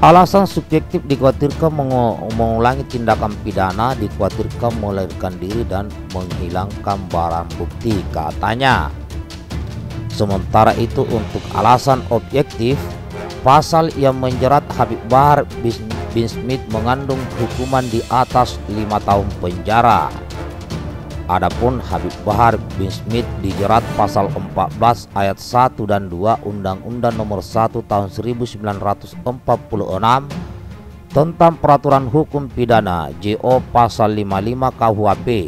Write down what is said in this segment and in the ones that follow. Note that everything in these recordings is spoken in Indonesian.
Alasan subjektif dikhawatirkan mengulangi tindakan pidana, dikhawatirkan melarikan diri dan menghilangkan barang bukti, katanya. Sementara itu untuk alasan objektif, pasal yang menjerat Habib Bahar bin Smith mengandung hukuman di atas 5 tahun penjara. Adapun Habib Bahar bin Smith dijerat pasal 14 ayat 1 dan 2 Undang-Undang Nomor 1 Tahun 1946 tentang Peraturan Hukum Pidana JO pasal 55 KUHP,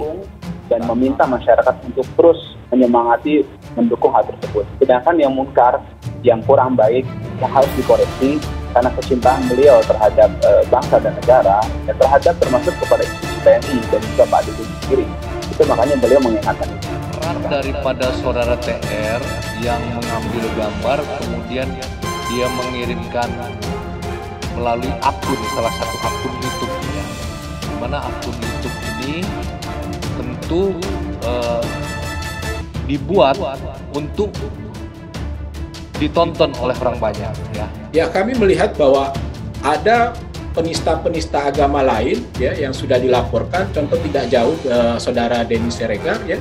dan meminta masyarakat untuk terus menyemangati mendukung hal tersebut. Sedangkan yang munkar, yang kurang baik, yang harus dikoreksi karena kecintaan beliau terhadap bangsa dan negara, dan terhadap termasuk kepada institusi TNI dan juga Pak Didi sendiri. Itu makanya beliau mengingatkan itu. Peran daripada saudara TR yang mengambil gambar kemudian dia mengirimkan melalui akun, salah satu akun YouTube, ya. Dimana akun YouTube ini tentu dibuat untuk ditonton oleh orang banyak, ya. Ya, kami melihat bahwa ada penista-penista agama lain, ya, yang sudah dilaporkan. Contoh tidak jauh saudara Denny Siregar, ya,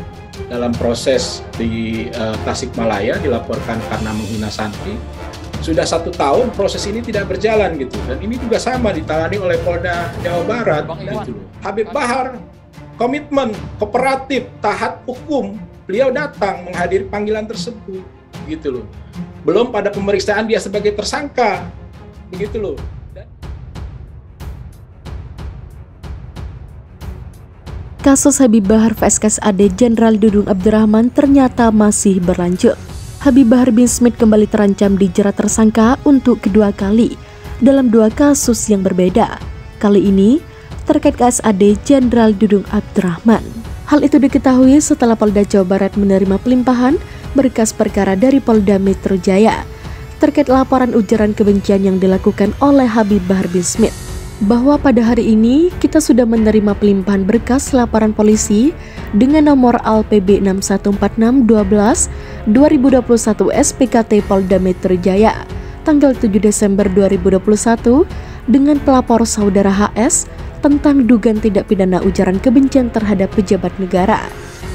dalam proses di Tasikmalaya dilaporkan karena menghina santri. Sudah 1 tahun proses ini tidak berjalan gitu, dan ini juga sama ditangani oleh Polda Jawa Barat gitu. Habib Bahar komitmen, kooperatif, taat hukum. Beliau datang menghadiri panggilan tersebut, gitu loh. Belum pada pemeriksaan dia sebagai tersangka, begitu loh. Kasus Habib Bahar vs KSAD Jenderal Dudung Abdurrahman ternyata masih berlanjut. Habib Bahar bin Smith kembali terancam dijerat tersangka untuk kedua kali dalam 2 kasus yang berbeda. Kali ini terkait KSAD Jenderal Dudung Abdurrahman. Hal itu diketahui setelah Polda Jawa Barat menerima pelimpahan berkas perkara dari Polda Metro Jaya terkait laporan ujaran kebencian yang dilakukan oleh Habib Bahar bin Smith. Bahwa pada hari ini kita sudah menerima pelimpahan berkas laporan polisi dengan nomor ALPB 614612/2021 SPKT Polda Metro Jaya tanggal 7 Desember 2021 dengan pelapor saudara HS tentang dugaan tindak pidana ujaran kebencian terhadap pejabat negara,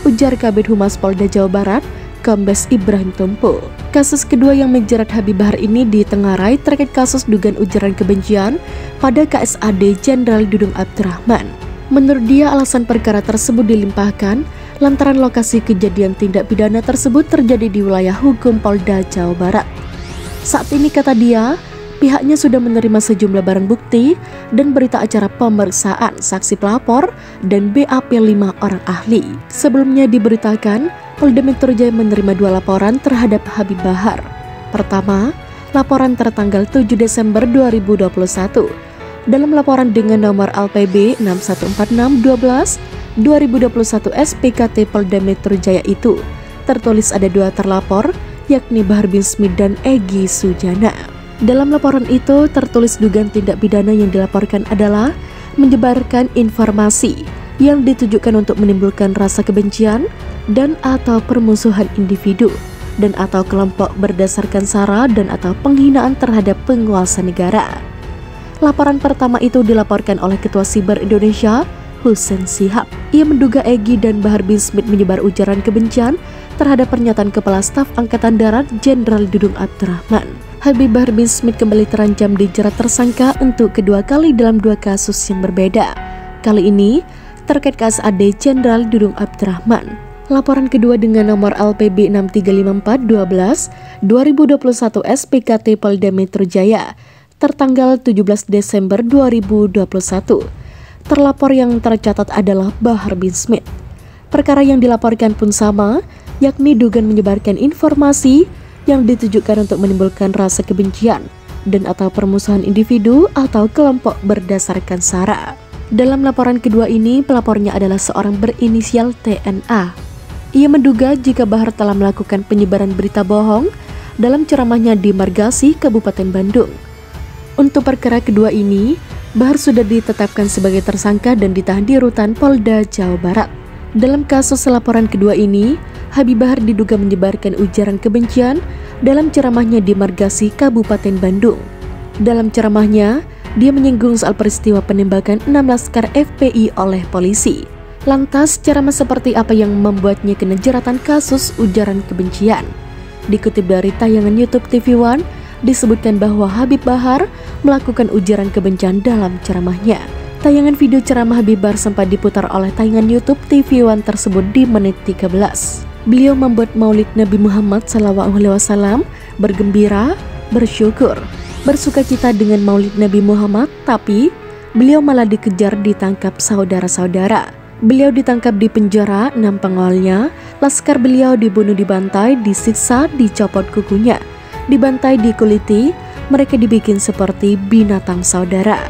ujar Kabid Humas Polda Jawa Barat, Kombes Ibrahim Tumpu. Kasus kedua yang menjerat Habib Bahar ini ditengarai terkait kasus dugaan ujaran kebencian pada KSAD Jenderal Dudung Abdurrahman. Menurut dia, alasan perkara tersebut dilimpahkan lantaran lokasi kejadian tindak pidana tersebut terjadi di wilayah hukum Polda Jawa Barat. Saat ini, kata dia, pihaknya sudah menerima sejumlah barang bukti dan berita acara pemeriksaan saksi pelapor dan BAP 5 orang ahli. Sebelumnya diberitakan Polda Metro Jaya menerima 2 laporan terhadap Habib Bahar. Pertama, laporan tertanggal 7 Desember 2021. Dalam laporan dengan nomor ALPB 614612/2021 SPKT Polda Metro Jaya itu tertulis ada 2 terlapor, yakni Bahar bin Smith dan Egy Sujana. Dalam laporan itu tertulis dugaan tindak pidana yang dilaporkan adalah menyebarkan informasi yang ditujukan untuk menimbulkan rasa kebencian dan atau permusuhan individu dan atau kelompok berdasarkan sara dan atau penghinaan terhadap penguasa negara. Laporan pertama itu dilaporkan oleh Ketua Siber Indonesia, Husein Shihab. Ia menduga Egy dan Bahar bin Smith menyebar ujaran kebencian terhadap pernyataan Kepala Staf Angkatan Darat Jenderal Dudung Abdurrahman. Habib Bahar bin Smith kembali terancam dijerat tersangka untuk kedua kali dalam 2 kasus yang berbeda. Kali ini terkait KSAD Jenderal Dudung Abdurrahman. Laporan kedua dengan nomor ALPB 635412/2021 SPKT Polda Metro Jaya tertanggal 17 Desember 2021. Terlapor yang tercatat adalah Bahar bin Smith. Perkara yang dilaporkan pun sama, yakni dugaan menyebarkan informasi yang ditujukan untuk menimbulkan rasa kebencian dan atau permusuhan individu atau kelompok berdasarkan sara. Dalam laporan kedua ini, pelapornya adalah seorang berinisial TNA. Ia menduga jika Bahar telah melakukan penyebaran berita bohong dalam ceramahnya di Margasi, Kabupaten Bandung. Untuk perkara kedua ini, Bahar sudah ditetapkan sebagai tersangka dan ditahan di rutan Polda Jawa Barat. Dalam kasus laporan kedua ini, Habib Bahar diduga menyebarkan ujaran kebencian dalam ceramahnya di Margasi, Kabupaten Bandung. Dalam ceramahnya, dia menyinggung soal peristiwa penembakan 6 laskar FPI oleh polisi. Lantas, ceramah seperti apa yang membuatnya kena jeratan kasus ujaran kebencian? Dikutip dari tayangan YouTube TV One, disebutkan bahwa Habib Bahar melakukan ujaran kebencian dalam ceramahnya. Tayangan video ceramah Habib Bahar sempat diputar oleh tayangan YouTube TV One tersebut di menit 13. Beliau membuat maulid Nabi Muhammad SAW, bergembira, bersyukur, bersukacita dengan maulid Nabi Muhammad, tapi beliau malah dikejar, ditangkap saudara-saudara. Beliau ditangkap di penjara, 6 pengawalnya, laskar beliau dibunuh, dibantai, disiksa, dicopot kukunya, dibantai, dikuliti, mereka dibikin seperti binatang saudara.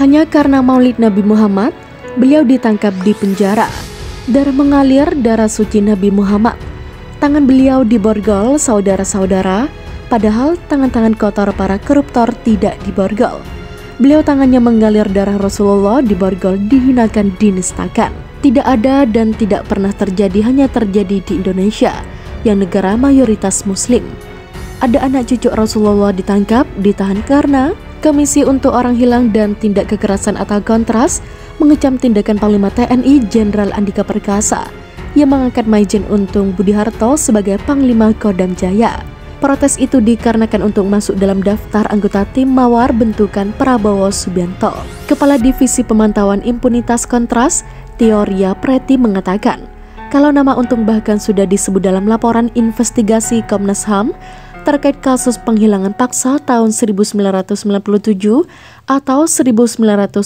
Hanya karena maulid Nabi Muhammad, beliau ditangkap di penjara. Darah mengalir, darah suci Nabi Muhammad. Tangan beliau diborgol, saudara-saudara, padahal tangan-tangan kotor para koruptor tidak diborgol. Beliau tangannya mengalir darah Rasulullah, diborgol, dihinakan, dinistakan. Tidak ada dan tidak pernah terjadi, hanya terjadi di Indonesia, yang negara mayoritas muslim. Ada anak cucu Rasulullah ditangkap, ditahan karena Komisi untuk Orang Hilang dan Tindak Kekerasan atau Kontras mengecam tindakan Panglima TNI Jenderal Andika Perkasa yang mengangkat Maijen Untung Budiharto sebagai Panglima Kodam Jaya. Protes itu dikarenakan Untung masuk dalam daftar anggota tim Mawar bentukan Prabowo Subianto. Kepala Divisi Pemantauan Impunitas Kontras, Teoria Preti, mengatakan kalau nama Untung bahkan sudah disebut dalam laporan investigasi Komnas HAM terkait kasus penghilangan paksa tahun 1997 atau 1998.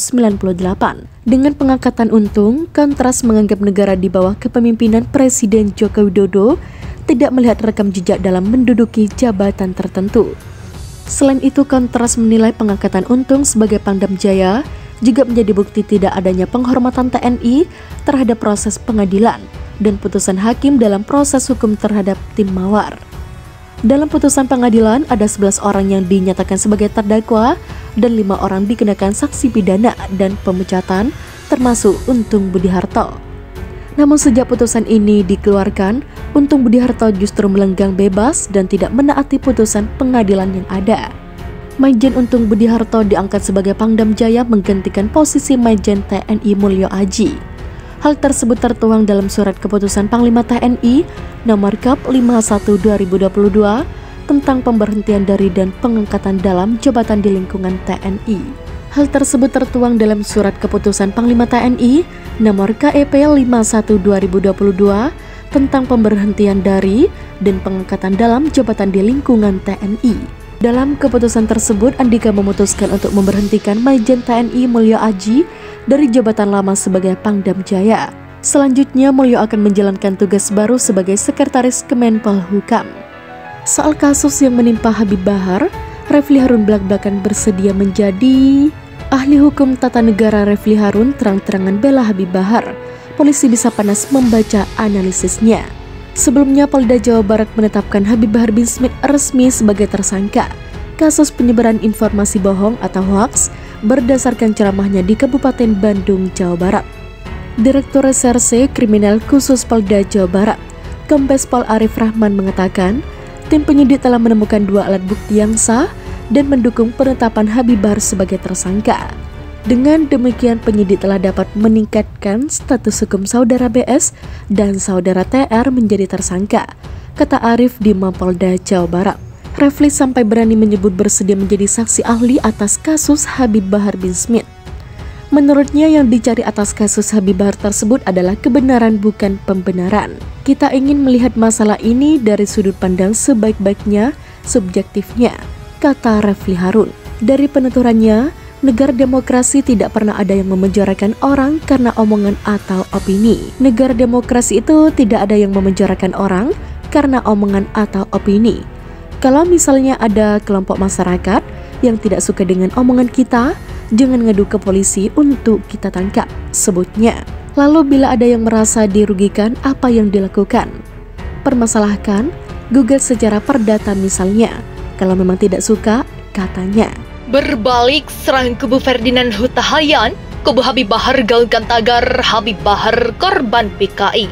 Dengan pengangkatan Untung, Kontras menganggap negara di bawah kepemimpinan Presiden Joko Widodo tidak melihat rekam jejak dalam menduduki jabatan tertentu. Selain itu, Kontras menilai pengangkatan Untung sebagai Pangdam Jaya juga menjadi bukti tidak adanya penghormatan TNI terhadap proses pengadilan dan putusan hakim dalam proses hukum terhadap tim Mawar. Dalam putusan pengadilan, ada 11 orang yang dinyatakan sebagai terdakwa dan 5 orang dikenakan sanksi pidana dan pemecatan, termasuk Untung Budiharto. Namun sejak putusan ini dikeluarkan, Untung Budiharto justru melenggang bebas dan tidak menaati putusan pengadilan yang ada. Maijen Untung Budiharto diangkat sebagai Pangdam Jaya menggantikan posisi Maijen TNI Mulyo Aji. Hal tersebut tertuang dalam surat keputusan Panglima TNI nomor Kap 51/2022 tentang pemberhentian dari dan pengangkatan dalam jabatan di lingkungan TNI. Hal tersebut tertuang dalam surat keputusan Panglima TNI nomor KEP 51/2022 tentang pemberhentian dari dan pengangkatan dalam jabatan di lingkungan TNI. Dalam keputusan tersebut, Andika memutuskan untuk memberhentikan Maijen TNI Mulyo Aji dari jabatan lama sebagai Pangdam Jaya. Selanjutnya, Mulyo akan menjalankan tugas baru sebagai Sekretaris Kemenpolhukam. Soal kasus yang menimpa Habib Bahar, Refli Harun belak-belakan bersedia menjadi ahli hukum tata negara. Refli Harun terang-terangan bela Habib Bahar. Polisi bisa panas membaca analisisnya. Sebelumnya, Polda Jawa Barat menetapkan Habib Bahar bin Smith resmi sebagai tersangka kasus penyebaran informasi bohong atau hoaks berdasarkan ceramahnya di Kabupaten Bandung, Jawa Barat. Direktur Reserse Kriminal Khusus Polda Jawa Barat, Kombes Pol Arif Rahman, mengatakan tim penyidik telah menemukan 2 alat bukti yang sah dan mendukung penetapan Habib Bahar sebagai tersangka. Dengan demikian, penyidik telah dapat meningkatkan status hukum saudara BS dan saudara TR menjadi tersangka, kata Arif di Mapolda Jawa Barat. Refli sampai berani menyebut bersedia menjadi saksi ahli atas kasus Habib Bahar bin Smith. Menurutnya, yang dicari atas kasus Habib Bahar tersebut adalah kebenaran, bukan pembenaran. Kita ingin melihat masalah ini dari sudut pandang sebaik-baiknya, subjektifnya, kata Refli Harun. Dari penuturannya, negara demokrasi tidak pernah ada yang memenjarakan orang karena omongan atau opini. Negara demokrasi itu tidak ada yang memenjarakan orang karena omongan atau opini. Kalau misalnya ada kelompok masyarakat yang tidak suka dengan omongan kita, jangan ngadu ke polisi untuk kita tangkap, sebutnya. Lalu bila ada yang merasa dirugikan, apa yang dilakukan? Permasalahkan, gugat secara perdata misalnya. Kalau memang tidak suka, katanya. Berbalik serang kubu Ferdinand Huta Hayan, kubu Habib Bahar galkan tagar Habib Bahar korban PKI.